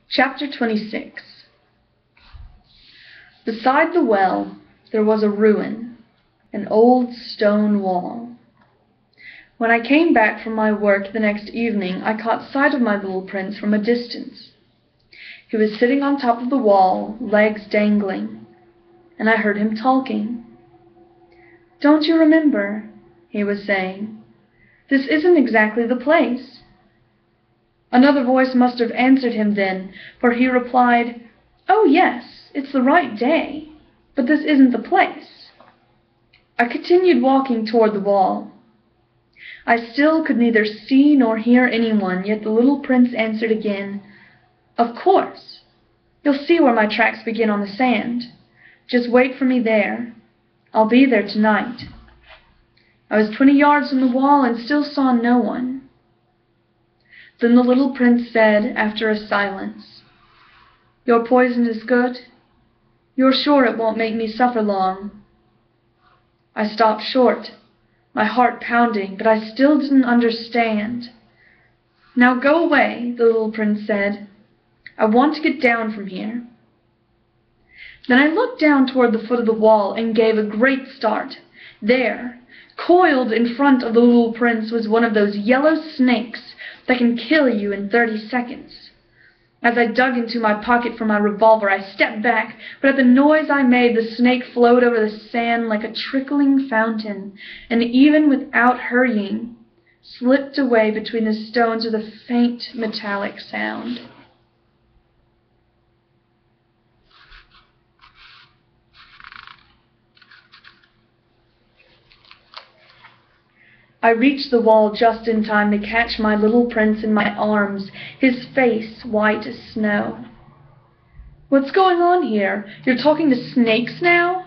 Chapter 26. Beside the well there was a ruin, an old stone wall. When I came back from my work the next evening, I caught sight of my little prince from a distance. He was sitting on top of the wall, legs dangling, and I heard him talking. "Don't you remember?" he was saying. "This isn't exactly the place." Another voice must have answered him then, for he replied, "Oh yes, it's the right day, but this isn't the place." I continued walking toward the wall. I still could neither see nor hear anyone, yet the little prince answered again, "Of course. You'll see where my tracks begin on the sand. Just wait for me there. I'll be there tonight." I was 20 yards from the wall and still saw no one. Then the little prince said, after a silence, "Your poison is good? You're sure it won't make me suffer long?" I stopped short, my heart pounding, but I still didn't understand. "Now go away," the little prince said. "I want to get down from here." Then I looked down toward the foot of the wall and gave a great start. There, coiled in front of the little prince, was one of those yellow snakes that can kill you in 30 seconds. As I dug into my pocket for my revolver, I stepped back, but at the noise I made, the snake flowed over the sand like a trickling fountain, and even without hurrying, slipped away between the stones with a faint metallic sound. I reached the wall just in time to catch my little prince in my arms, his face white as snow. "What's going on here? You're talking to snakes now?"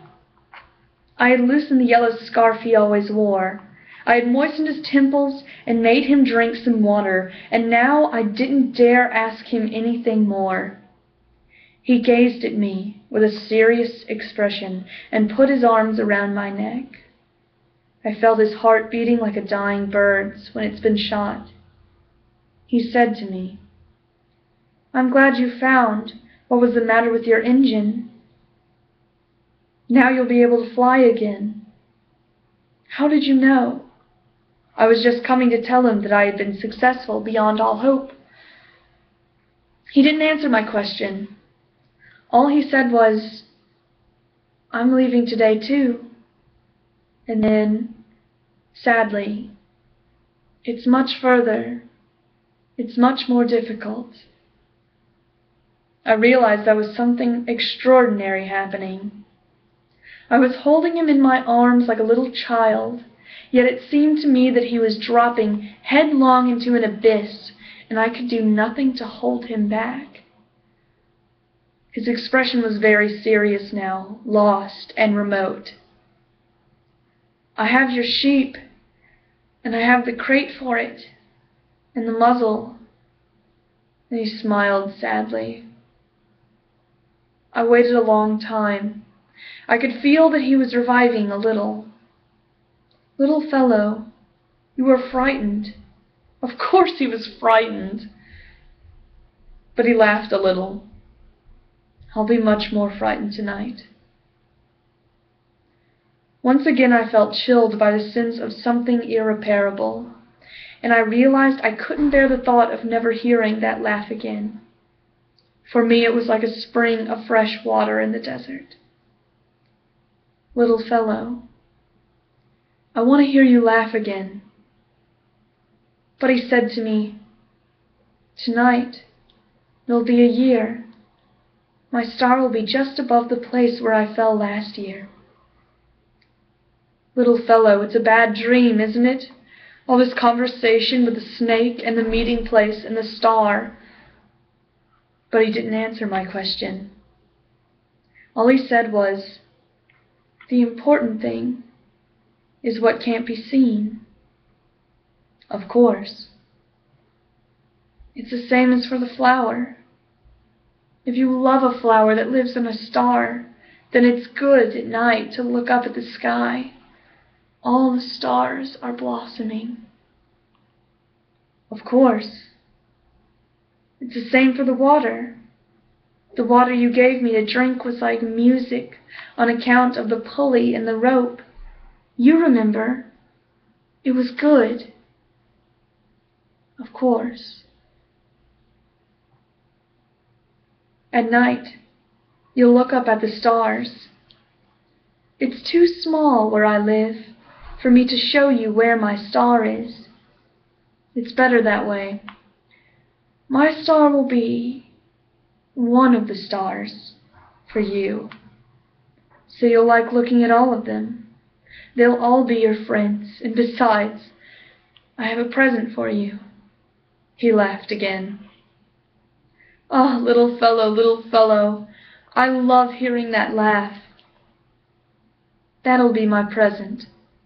I had loosened the yellow scarf he always wore. I had moistened his temples and made him drink some water, and now I didn't dare ask him anything more. He gazed at me with a serious expression and put his arms around my neck. I felt his heart beating like a dying bird's when it's been shot. He said to me, "I'm glad you found what was the matter with your engine. Now you'll be able to fly again." "How did you know?" I was just coming to tell him that I had been successful beyond all hope. He didn't answer my question. All he said was, "I'm leaving today too." And then, sadly, "It's much further. It's much more difficult." I realized there was something extraordinary happening. I was holding him in my arms like a little child, yet it seemed to me that he was dropping headlong into an abyss, and I could do nothing to hold him back. His expression was very serious now, lost and remote. "I have your sheep, and I have the crate for it, and the muzzle." And he smiled sadly. I waited a long time. I could feel that he was reviving a little. "Little fellow, you were frightened." Of course he was frightened. But he laughed a little. "I'll be much more frightened tonight." Once again I felt chilled by the sense of something irreparable, and I realized I couldn't bear the thought of never hearing that laugh again. For me it was like a spring of fresh water in the desert. "Little fellow, I want to hear you laugh again." But he said to me, "Tonight it'll be a year. My star will be just above the place where I fell last year." "Little fellow, it's a bad dream, isn't it? All this conversation with the snake and the meeting place and the star." But he didn't answer my question. All he said was, "The important thing is what can't be seen." Of course. It's the same as for the flower. If you love a flower that lives in a star, then it's good at night to look up at the sky. All the stars are blossoming. Of course. It's the same for the water. The water you gave me to drink was like music on account of the pulley and the rope. You remember. It was good. Of course. At night, you'll look up at the stars. It's too small where I live for me to show you where my star is. It's better that way. My star will be one of the stars for you. So you'll like looking at all of them. They'll all be your friends, and besides, I have a present for you. He laughed again. Oh, little fellow, I love hearing that laugh. That'll be my present,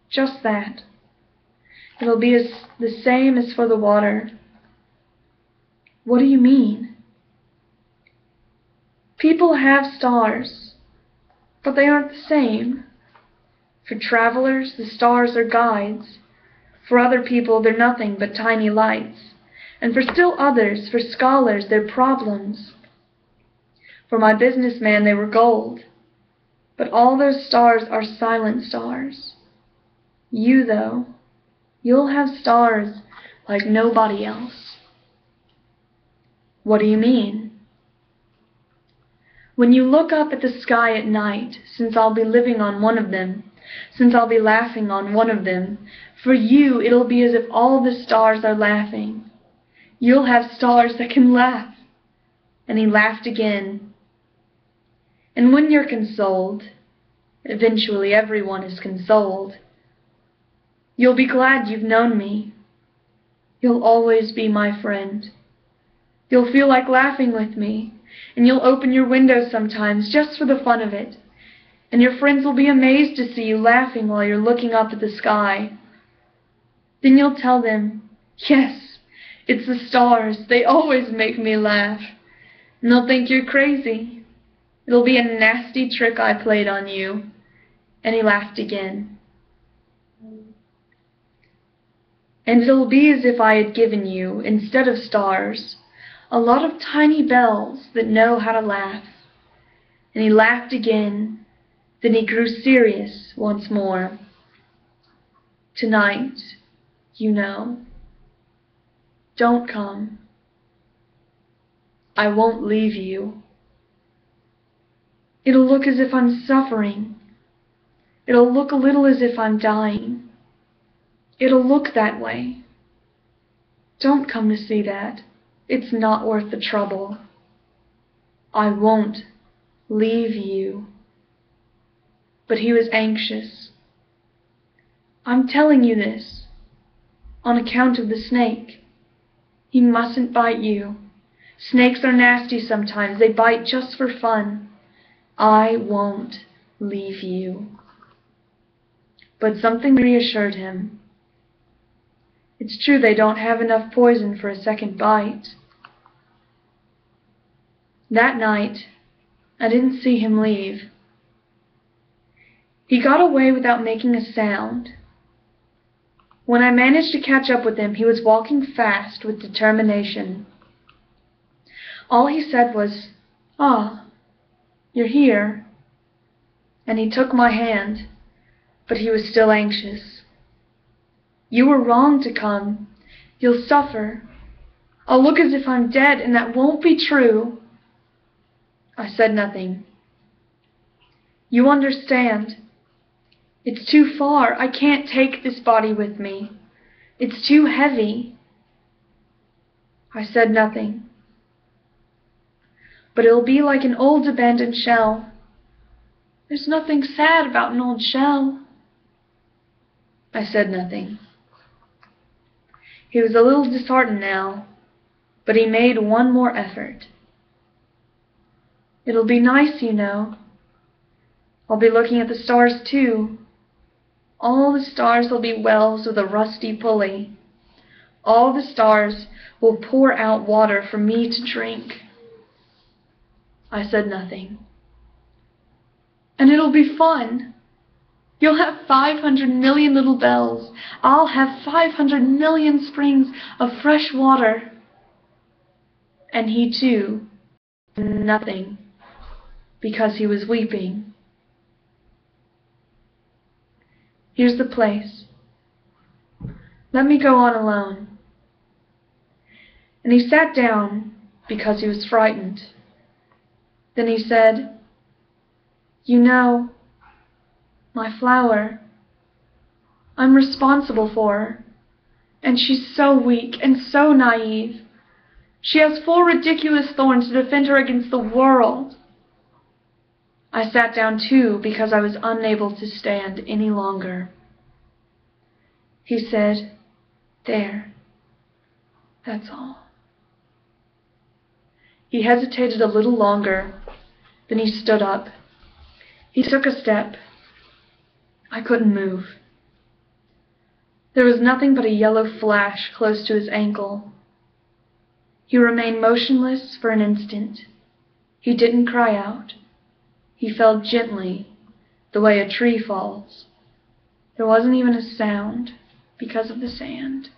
just that. It'll be the same as for the water. What do you mean? People have stars, but they aren't the same. For travelers, the stars are guides. For other people, they're nothing but tiny lights. And for still others, for scholars, they're problems. For my businessman, they were gold. But all those stars are silent stars. You, though, you'll have stars like nobody else. What do you mean? When you look up at the sky at night, since I'll be living on one of them, since I'll be laughing on one of them, for you it'll be as if all the stars are laughing. You'll have stars that can laugh. And he laughed again. And when you're consoled, eventually everyone is consoled, you'll be glad you've known me. You'll always be my friend. You'll feel like laughing with me, and you'll open your window sometimes just for the fun of it. And your friends will be amazed to see you laughing while you're looking up at the sky. Then you'll tell them, yes, it's the stars. They always make me laugh. And they'll think you're crazy. It'll be a nasty trick I played on you. And he laughed again. And it'll be as if I had given you, instead of stars, a lot of tiny bells that know how to laugh. And he laughed again. Then he grew serious once more. Tonight, you know, don't come. I won't leave you. It'll look as if I'm suffering. It'll look a little as if I'm dying. It'll look that way. Don't come to see that. It's not worth the trouble. I won't leave you. But he was anxious. I'm telling you this on account of the snake. He mustn't bite you. Snakes are nasty sometimes. They bite just for fun. I won't leave you. But something reassured him. It's true they don't have enough poison for a second bite. That night, I didn't see him leave. He got away without making a sound. When I managed to catch up with him, he was walking fast with determination. All he said was, "Ah, you're here." And he took my hand, but he was still anxious. "You were wrong to come. You'll suffer. I'll look as if I'm dead, and that won't be true." I said nothing. "You understand. It's too far. I can't take this body with me. It's too heavy." I said nothing. "But it'll be like an old abandoned shell." "There's nothing sad about an old shell." I said nothing. He was a little disheartened now, but he made one more effort. "It'll be nice, you know. I'll be looking at the stars too. All the stars will be wells with a rusty pulley. All the stars will pour out water for me to drink." I said nothing. "And it'll be fun. You'll have 500 million little bells. I'll have 500 million springs of fresh water." And he too nothing, because he was weeping. Here's the place. Let me go on alone. And he sat down because he was frightened. Then he said, "You know, my flower, I'm responsible for her, and she's so weak and so naive. She has 4 ridiculous thorns to defend her against the world." I sat down too because I was unable to stand any longer. He said, "There, that's all." He hesitated a little longer, then he stood up. He took a step. I couldn't move. There was nothing but a yellow flash close to his ankle. He remained motionless for an instant. He didn't cry out. He fell gently, the way a tree falls. There wasn't even a sound because of the sand.